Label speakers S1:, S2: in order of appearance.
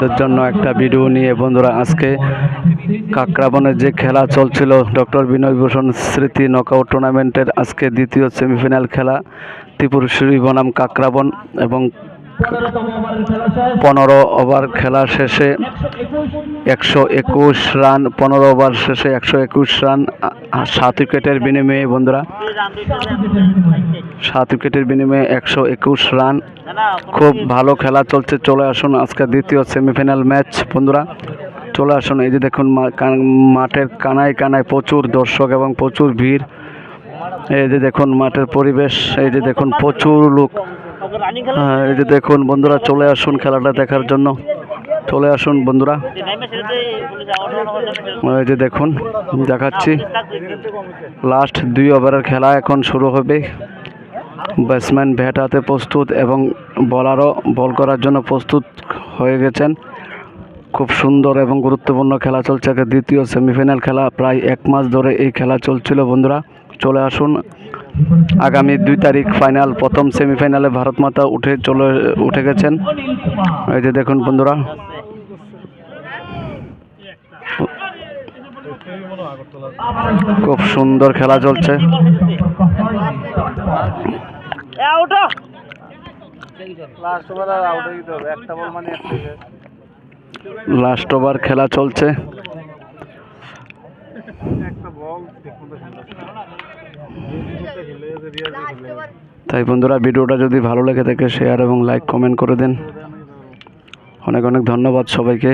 S1: আপনাদের জন্য একটা ভিডিও নিয়ে বন্ধুরা। আজকে কাকরাবনের যে খেলা চলছিল ডক্টর বিনয় ভূষণ স্মৃতি নকআউট টুর্নামেন্টের আজকে দ্বিতীয় সেমিফাইনাল খেলা ত্রিপুরেশ্বরী বনাম কাকরাবন, এবং 15 ওভার খেলা শেষে 121 রান, 15 ওভার শেষে 121 রান 7 উইকেটের বিনিময়ে বন্ধুরা, 7 উইকেটের বিনিময়ে 121 রান। খুব ভালো খেলা চলছে। চলে আসুন আজকে দ্বিতীয় সেমিফাইনাল ম্যাচ বন্ধুরা, চলে আসুন। এই যে দেখুন মাঠের কানায় কানায় প্রচুর দর্শক এবং প্রচুর ভিড়। এই যে দেখুন মাঠের পরিবেশ, এই যে দেখুন প্রচুর লোক। এই যে দেখুন বন্ধুরা, চলে আসুন খেলাটা দেখার জন্য, চলে আসুন বন্ধুরা। এই যে দেখুন দেখাচ্ছি, লাস্ট 2 ওভারের খেলা এখন শুরু হবে। ব্যাটসম্যান ব্যাট হাতে প্রস্তুত এবং বলারও বল করার জন্য প্রস্তুত হয়ে গেছেন। খুব সুন্দর এবং গুরুত্বপূর্ণ খেলা চলছে। দ্বিতীয় সেমিফাইনাল খেলা, প্রায় 1 মাস ধরে এই খেলা চলছিল বন্ধুরা। চলে আসুন, আগামী 2 তারিখ ফাইনাল। প্রথম সেমিফাইনালে ভারত মাতা উঠে গেছেন। এই যে দেখুন বন্ধুরা, খুব সুন্দর খেলা চলছে। লাস্ট ওভার খেলা চলছে। তাই বন্ধুরা, ভিডিওটা যদি ভালো লেগে থাকে শেয়ার এবং লাইক কমেন্ট করে দেন। অনেক অনেক ধন্যবাদ সবাইকে।